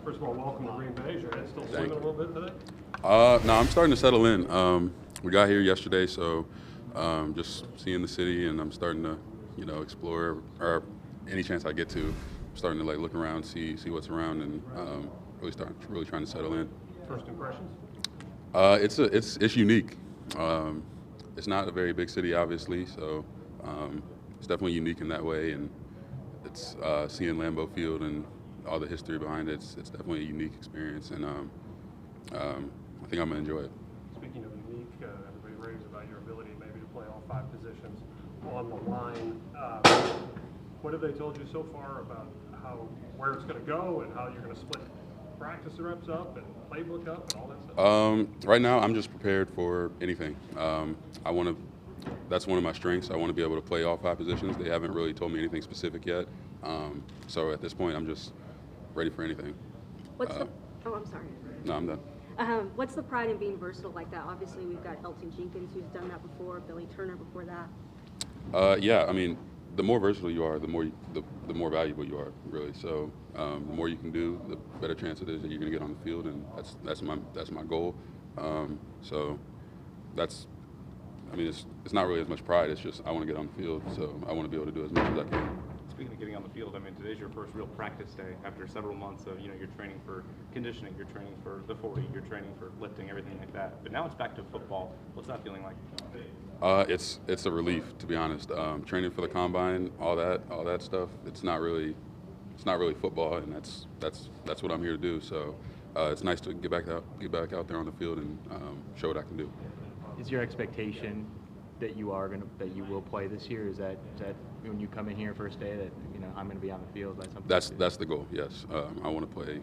First of all, welcome to Green Bay. Is your head still swimming a little bit today? No, I'm starting to settle in. We got here yesterday, so just seeing the city, and I'm starting to, explore, or any chance I get to, I'm starting to look around, see what's around, and really trying to settle in. First impressions? It's unique. It's not a very big city, obviously, so it's definitely unique in that way, and it's seeing Lambeau Field and all the history behind it. It's definitely a unique experience, and I think I'm gonna enjoy it. Speaking of unique, everybody raves about your ability maybe to play all 5 positions on the line. What have they told you so far about where it's going to go and how you're going to split practice reps up and playbook up and all that stuff? Right now, I'm just prepared for anything. That's one of my strengths. I want to be able to play all 5 positions. They haven't really told me anything specific yet. So at this point, I'm just ready for anything. I'm sorry. No, I'm done. What's the pride in being versatile like that? Obviously, we've got Elton Jenkins, who's done that before, Billy Turner before that. Yeah, I mean, the more versatile you are, the more valuable you are, really. So the more you can do, the better chance it is that you're going to get on the field, and that's my goal. So it's not really as much pride. It's just I want to get on the field, so I want to be able to do as much as I can. Speaking of getting on the field, I mean, today's your first real practice day after several months of, you're training for conditioning, you're training for the 40, you're training for lifting, everything like that. But now it's back to football. What's that feeling like? It's a relief, to be honest. Training for the combine, all that stuff. It's not really football, and that's what I'm here to do. So it's nice to get back out there on the field and show what I can do. Is your expectation that you will play this year? Is that when you come in here first day that I'm going to be on the field? That's the goal. Yes, I want to play.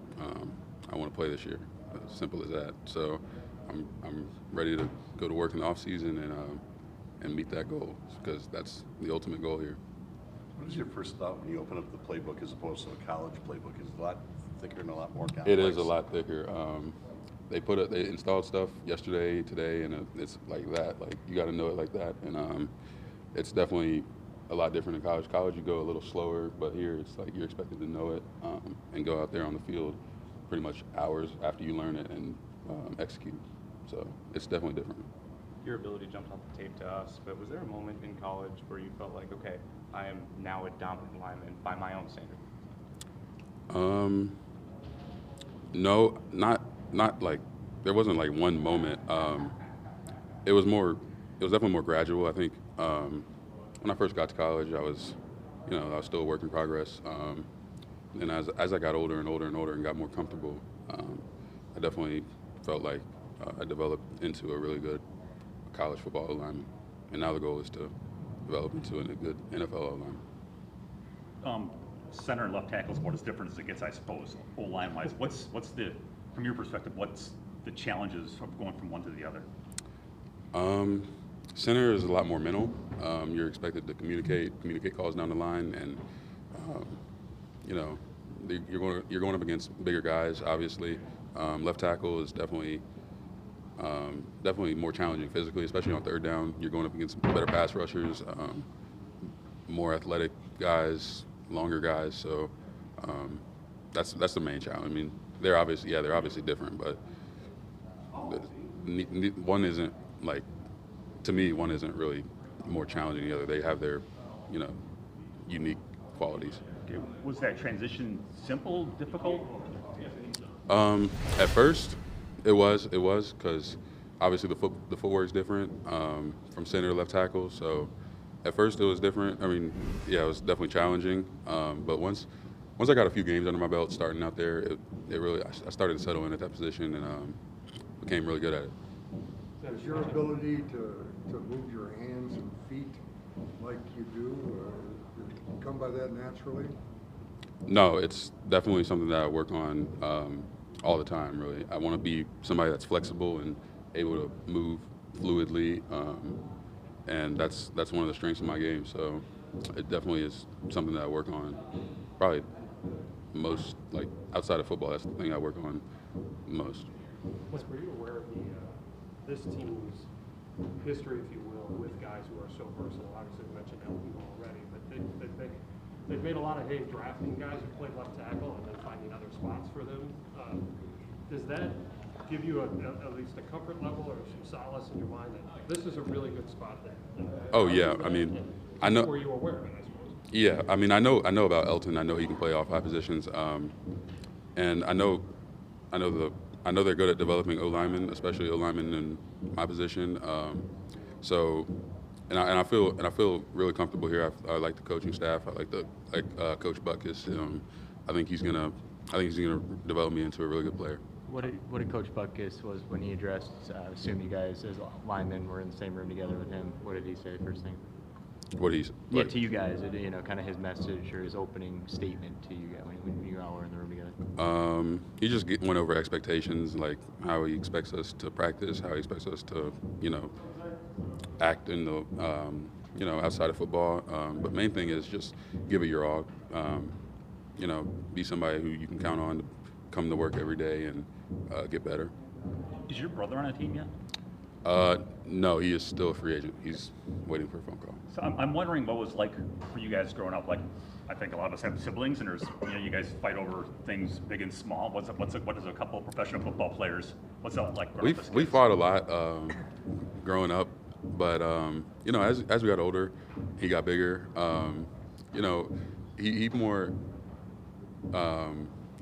I want to play this year. As simple as that. So I'm ready to go to work in the off season and meet that goal, because that's the ultimate goal here. What is your first thought when you open up the playbook as opposed to a college playbook? Is it a lot thicker and a lot more complex? It is a lot thicker. They installed stuff yesterday, today, and it's like that. Like, you got to know it like that, and it's definitely a lot different in college. College, you go a little slower, but here it's like you're expected to know it and go out there on the field pretty much hours after you learn it and execute. So it's definitely different. Your ability jumped off the tape to us, but was there a moment in college where you felt like, okay, I am now a dominant lineman by my own standard? No, not like, there wasn't like one moment. It was definitely more gradual. I think when I first got to college, I was still a work in progress. And as I got older and older and older and got more comfortable, I definitely felt like I developed into a really good college football lineman. And now the goal is to develop into a good NFL lineman. Center and left tackle is about as different as it gets, I suppose, O-line wise. What's from your perspective, what's the challenges of going from one to the other? Center is a lot more mental. You're expected to communicate calls down the line, and you're going up against bigger guys. Obviously, left tackle is definitely more challenging physically, especially on third down. You're going up against better pass rushers, more athletic guys, longer guys. So that's the main challenge. I mean, they're obviously different, but one isn't like, to me, one isn't really more challenging than the other. They have their unique qualities. Okay. Was that transition simple, difficult? At first, it was because obviously the footwork's different from center to left tackle. So at first it was different. I mean, yeah, it was definitely challenging. But once I got a few games under my belt starting out there, I started to settle in at that position and became really good at it. Is your ability to move your hands and feet like you do come by that naturally? No, it's definitely something that I work on all the time, really. I want to be somebody that's flexible and able to move fluidly, and that's one of the strengths of my game. So it definitely is something that I work on probably most, like outside of football, that's the thing I work on most. Were you aware of this team's history, if you will, with guys who are so versatile? Obviously, we mentioned Elton already, but they think they've made a lot of hay drafting guys who play left tackle and then finding other spots for them. Does that give you at least a comfort level or some solace in your mind that this is a really good spot there? Oh, yeah. I mean, I know. Were you aware of it, I suppose? Yeah, I mean, I know about Elton. I know he can play all 5 positions, and I know they're good at developing O linemen, especially O linemen in my position. So, and I feel really comfortable here. I like the coaching staff. I like Coach Butkus. I think he's gonna develop me into a really good player. What did Coach Butkus was when he addressed? Assume you guys as linemen were in the same room together with him. What did he say first thing? What he's Yeah, to you guys, kind of his message or his opening statement to you guys when you all were in the room together. He just went over expectations, like how he expects us to practice, how he expects us to, act in the, outside of football. But main thing is just give it your all. Be somebody who you can count on to come to work every day and get better. Is your brother on a team yet? No, he is still a free agent. He's waiting for a phone call. So I'm wondering what it was like for you guys growing up. Like, I think a lot of us have siblings, and there's, you guys fight over things big and small. What is a couple of professional football players? What's that like? We fought a lot growing up, but as we got older, he got bigger. He more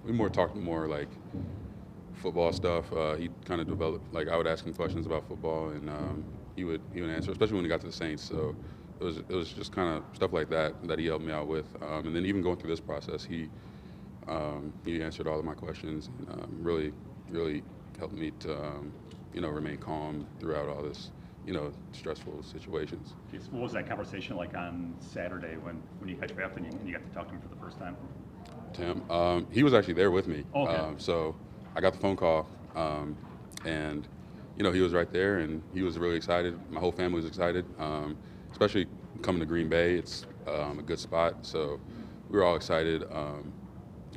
we more talked more like football stuff. He kind of developed, like, I would ask him questions about football, and he would answer, especially when he got to the Saints. So it was just kind of stuff like that he helped me out with. And then even going through this process, he answered all of my questions and really helped me to remain calm throughout all this stressful situations. What was that conversation like on Saturday when you got drafted and you got to talk to him for the first time? Tim, he was actually there with me. Okay. So I got the phone call, and he was right there, and he was really excited. My whole family was excited, especially coming to Green Bay. It's a good spot, so we were all excited,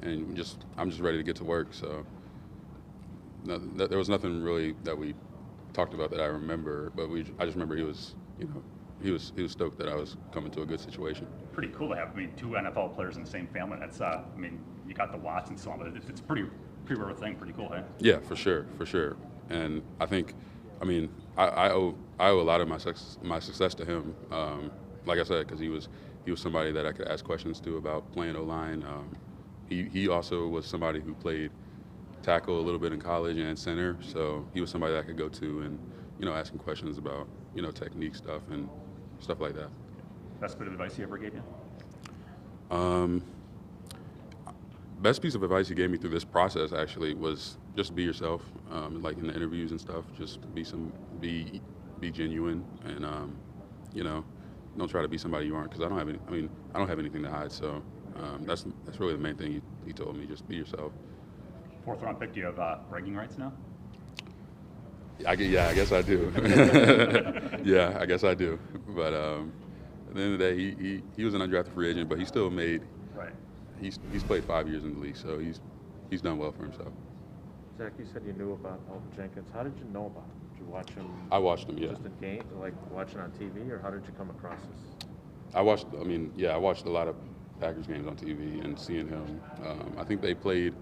and I'm just ready to get to work. So there was nothing really that we talked about that I remember, but I just remember he was stoked that I was coming to a good situation. Pretty cool to have, 2 NFL players in the same family. That's, you got the Watts and so on, but it's a pretty rare thing. Pretty cool, eh? Yeah, for sure. And I think, I owe a lot of my success to him. Like I said, because he was somebody that I could ask questions to about playing O-line. He also was somebody who played tackle a little bit in college and center, so he was somebody that I could go to and ask him questions about technique stuff and stuff like that. Best bit of advice he ever gave you? Best piece of advice he gave me through this process actually was just be yourself, like in the interviews and stuff. Just be genuine, and don't try to be somebody you aren't, because I don't have anything to hide. So that's really the main thing he told me. Just be yourself. 4th round pick. Do you have bragging rights now? I guess I do. Yeah, I guess I do. But at the end of the day, he was an undrafted free agent, but he still made. Right. He's played 5 years in the league, so he's done well for himself. Zach, you said you knew about Elton Jenkins. How did you know about him? Did you watch him? I watched him, yeah. Just in game, like watching on TV, or how did you come across this? I watched a lot of Packers games on TV and seeing him. I think they played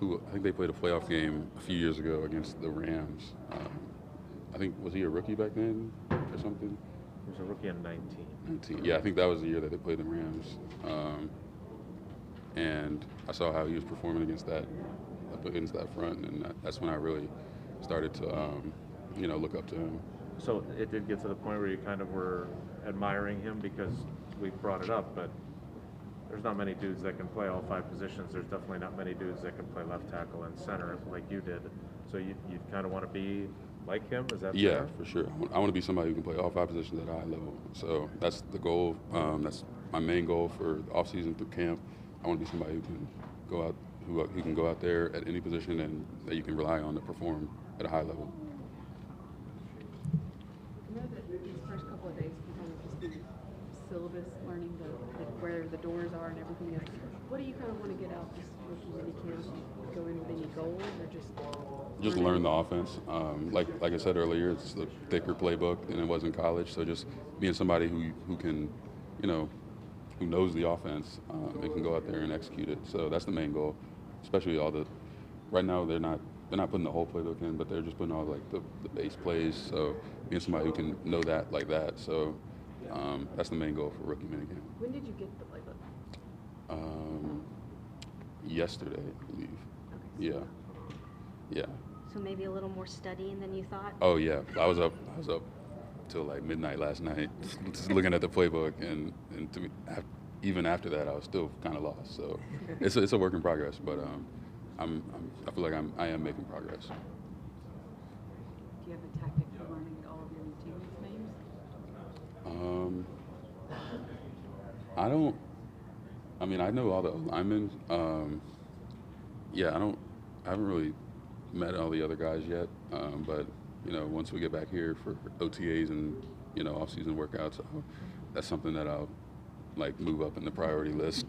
a playoff game a few years ago against the Rams. Was he a rookie back then or something? He was a rookie in 19. Yeah, I think that was the year that they played the Rams. And I saw how he was performing against that front, and that's when I really started to look up to him. So it did get to the point where you kind of were admiring him, because we brought it up, but there's not many dudes that can play all 5 positions. There's definitely not many dudes that can play left tackle and center like you did. So you kind of want to be like him? Is that Yeah, fair? for sure. I want to be somebody who can play all 5 positions at a high level. So that's the goal. That's my main goal for the offseason through camp. I want to be somebody who can go out there at any position and that you can rely on to perform at a high level. I know that these first couple of days can kind of just be syllabus, learning where the doors are and everything else. What do you kind of want to get out this rookie minicamp? Go in with any goals, or just learn the offense. Like I said earlier, it's a thicker playbook than it was in college. So just being somebody who can who knows the offense and can go out there and execute it. So that's the main goal, especially right now they're not putting the whole playbook in, but they're just putting all like the base plays. So being somebody who can know that like that. So that's the main goal for rookie minicamp. When did you get the playbook? Yesterday, I believe. Okay. Yeah. So maybe a little more studying than you thought? Oh yeah, I was up till like midnight last night, just looking at the playbook, and even after that, I was still kind of lost. So it's a work in progress, but I feel like I am making progress. Do you have a tactic for learning all of your teammates' names? I don't. I mean, I know all the linemen. I haven't really met all the other guys yet, but once we get back here for OTAs and off-season workouts, that's something that I'll like move up in the priority list.